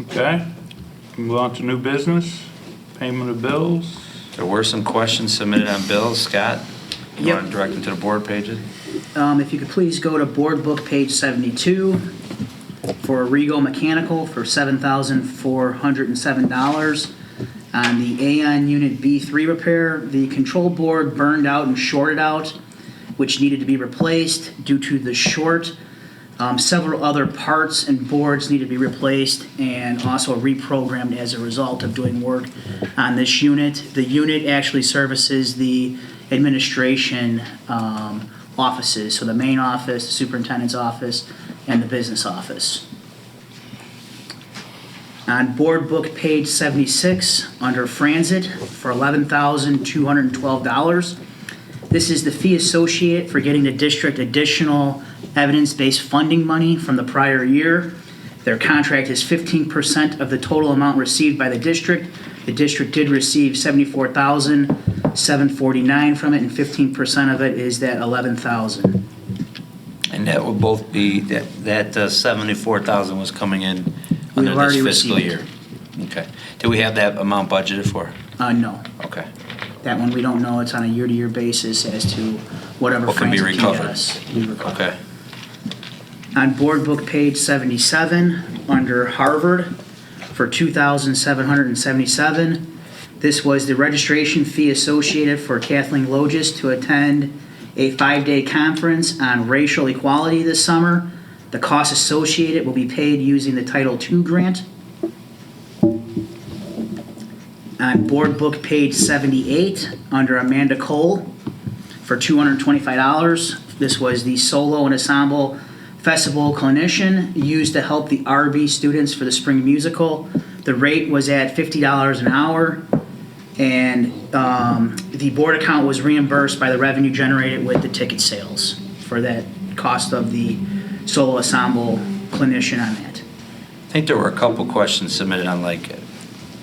Okay, move on to new business, payment of bills. There were some questions submitted on bills. Scott, you Yep. want to direct them to the board pages? If you could please go to board book page 72 for Rego Mechanical for $7,407. On the AN Unit B3 repair, the control board burned out and shorted out, which needed to be replaced. Due to the short, several other parts and boards needed to be replaced and also reprogrammed as a result of doing work on this unit. The unit actually services the administration offices, so the main office, the superintendent's office, and the business office. On board book page 76, under Fransit, for $11,212. This is the fee associated for getting the district additional evidence-based funding money from the prior year. Their contract is 15% of the total amount received by the district. The district did receive $74,749 from it, and 15% of it is that $11,000. And that would both be, that 74,000 was coming in We've under already this fiscal received year. Okay. Do we have that amount budgeted for? No. Okay. That one, we don't know. It's on a year-to-year basis as to whatever What can be Francis can get recovered. us. We recover. Okay. On board book page 77, under Harvard, for $2,777. This was the registration fee associated for Kathleen Logis to attend a 5-day conference on racial equality this summer. The costs associated will be paid using the Title II grant. On board book page 78, under Amanda Cole, for $225. This was the solo and ensemble festival clinician used to help the RB students for the spring musical. The rate was at $50 an hour, and the board account was reimbursed by the revenue generated with the ticket sales for that cost of the solo ensemble clinician on that. I think there were a couple questions submitted on like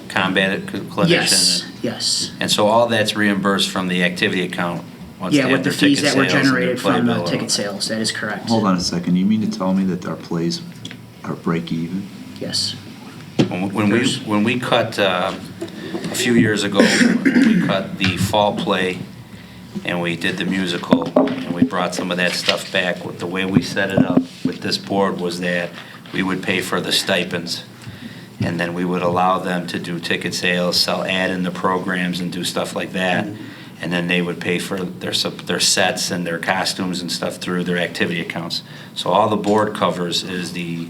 combat clinician. Yes. And so all that's reimbursed from the activity account once Yeah, they have with the their fees ticket that were sales and their generated from the playbill. ticket sales, that is correct. Hold on a second, you mean to tell me that our plays are break even? Yes. When we cut, a few years ago, when we cut the fall play and we did the musical and we brought some of that stuff back, with the way we set it up with this board was that we would pay for the stipends. And then we would allow them to do ticket sales, add in the programs and do stuff like that. And then they would pay for their sets and their costumes and stuff through their activity accounts. So all the board covers is the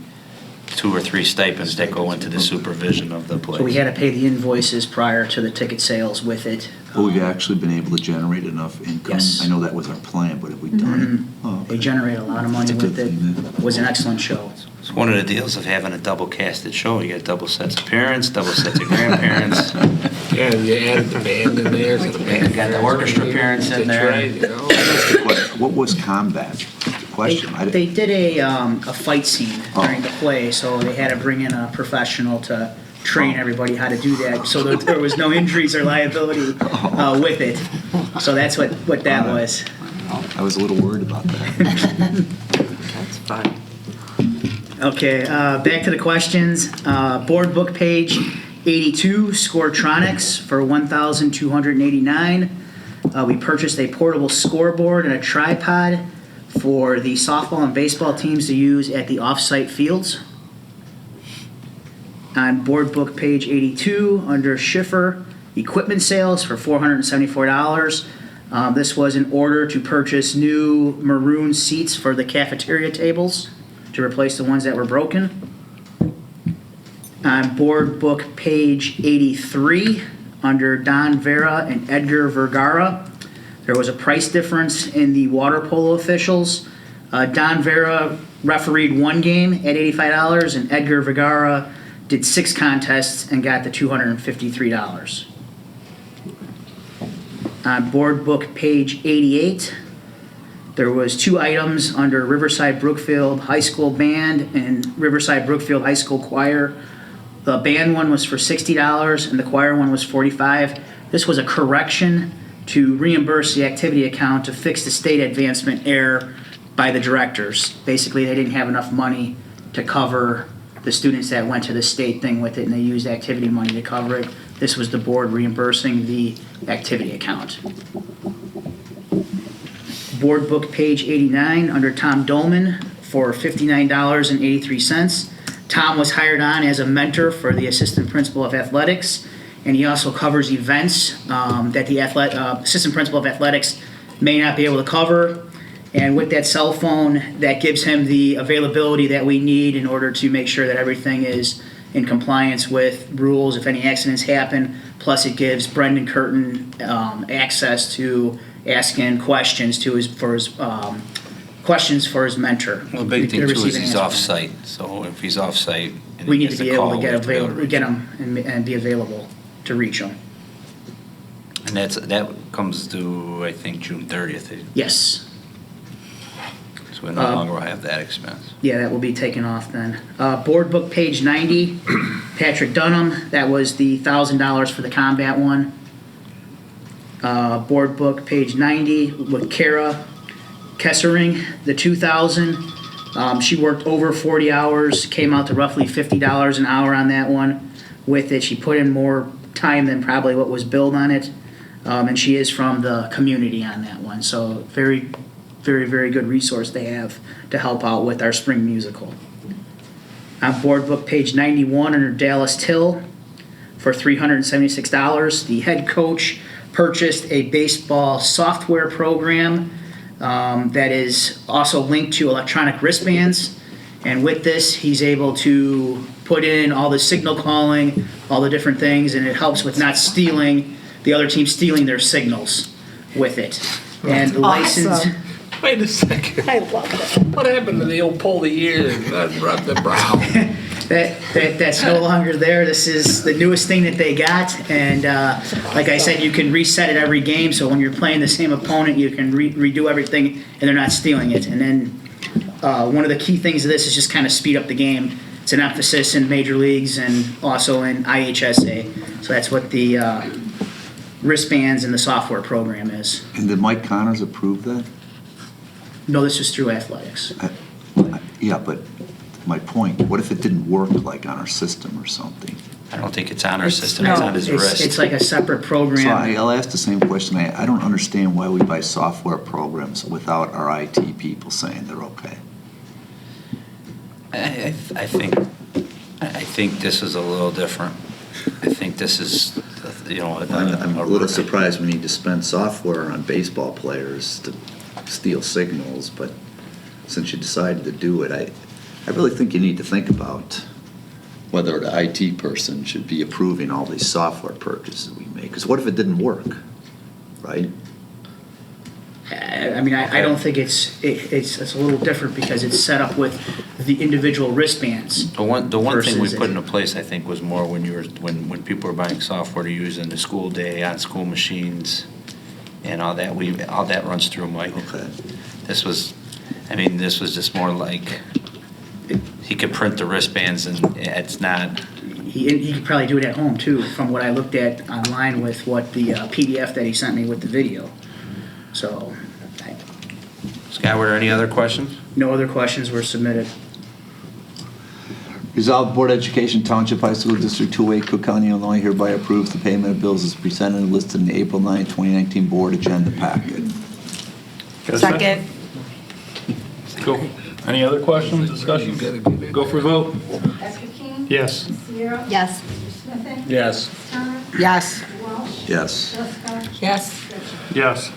2 or 3 stipends that go into the supervision of the plays. So we had to pay the invoices prior to the ticket sales with it. But we've actually been able to generate enough income? Yes. I know that was our plan, but have we done it? Oh, They okay. generate a lot of money That's a with good it. thing, then. It was an excellent show. It's one of the deals of having a double casted show. You got double sets of parents, double sets of grandparents. Yeah, you added the band in there. So the band Got the orchestra parents in That's there. right, you know. That's the question. What was combat? The question. They did a fight scene Oh. during the play, so they had to bring in a professional to train everybody how to do that, so that there was no injuries or liability with it. So that's what that was. I was a little worried about that. That's fine. Okay, back to the questions. Board book page 82, Scoretronics for $1,289. We purchased a portable scoreboard and a tripod for the softball and baseball teams to use at the off-site fields. On board book page 82, under Schiffer, equipment sales for $474. This was in order to purchase new maroon seats for the cafeteria tables to replace the ones that were broken. On board book page 83, under Don Vera and Edgar Vergara, there was a price difference in the water polo officials. Don Vera refereed 1 game at $85, and Edgar Vergara did 6 contests and got the $253. On board book page 88, there was 2 items under Riverside Brookfield High School Band and Riverside Brookfield High School Choir. The band one was for $60 and the choir one was $45. This was a correction to reimburse the activity account to fix the state advancement error by the directors. Basically, they didn't have enough money to cover the students that went to the state thing with it and they used activity money to cover it. This was the board reimbursing the activity account. Board book page 89 under Tom Dolman for $59.83. Tom was hired on as a mentor for the assistant principal of athletics, and he also covers events that the assistant principal of athletics may not be able to cover. And with that cell phone, that gives him the availability that we need in order to make sure that everything is in compliance with rules if any accidents happen. Plus, it gives Brendan Curtin access to asking questions for his mentor. Well, the big thing To too receive is an he's answer. off-site, so if he's off-site and We he need gets to be a able call, to we have to be able to reach get him. him and be available to reach him. And that comes to, I think, June 30th, Yes. so we no longer will have that expense. Yeah, that will be taken off then. Board book page 90, Patrick Dunham, that was the $1,000 for the combat one. Board book page 90 with Kara Kessering, the 2,000. She worked over 40 hours, came out to roughly $50 an hour on that one. With it, she put in more time than probably what was billed on it. And she is from the community on that one, so very, very, very good resource they have to help out with our spring musical. On board book page 91 under Dallas Till for $376. The head coach purchased a baseball software program that is also linked to electronic wristbands. And with this, he's able to put in all the signal calling, all the different things, and it helps with not stealing, the other team stealing their signals with it. And the license, Awesome. Wait a second. I love it. What happened to the old pull the ear and rub the brow? that's no longer there. This is the newest thing that they got. And like I said, you can reset it every game. So when you're playing the same opponent, you can redo everything and they're not stealing it. And then one of the key things of this is just kind of speed up the game. It's an emphasis in major leagues and also in IHSA. So that's what the wristbands and the software program is. And did Mike Connors approve that? No, this is through athletics. Yeah, but my point, what if it didn't work like on our system or something? I don't think it's on our system, it's no, on his wrist. It's like a separate So program. I'll ask the same question. I don't understand why we buy software programs without our IT people saying they're okay. I think this is a little different. I think this is, I'm a little surprised we need to spend software on baseball players to steal signals, but since you decided to do it, I really think you need to think about whether the IT person should be approving all these software purchases we make. Because what if it didn't work, right? I mean, I don't think it's a little different because it's set up with the individual wristbands. The one thing we versus- put into place, I think, was more when when people were buying software to use in the school day, on school machines, and all that. All that runs through Mike. Okay. This was just more like he could print the wristbands, and it's not. He could probably do it at home too, from what I looked at online with what the PDF that he sent me with the video. So, Scott, were there any other questions? no other questions were submitted. Resolved Board of Education Township High School District 2A, Cook County, Illinois hereby approves the payment of bills as presented and listed in the April 9, 2019 Board Agenda Packet. Got a Second. Go. Any other questions, discussion? Go for a vote. Esther King? Yes. Sierra? Yes. Smith? Yes. Thomas? Yes. Walsh? Yes. Jessica? Yes. Richard? Yes.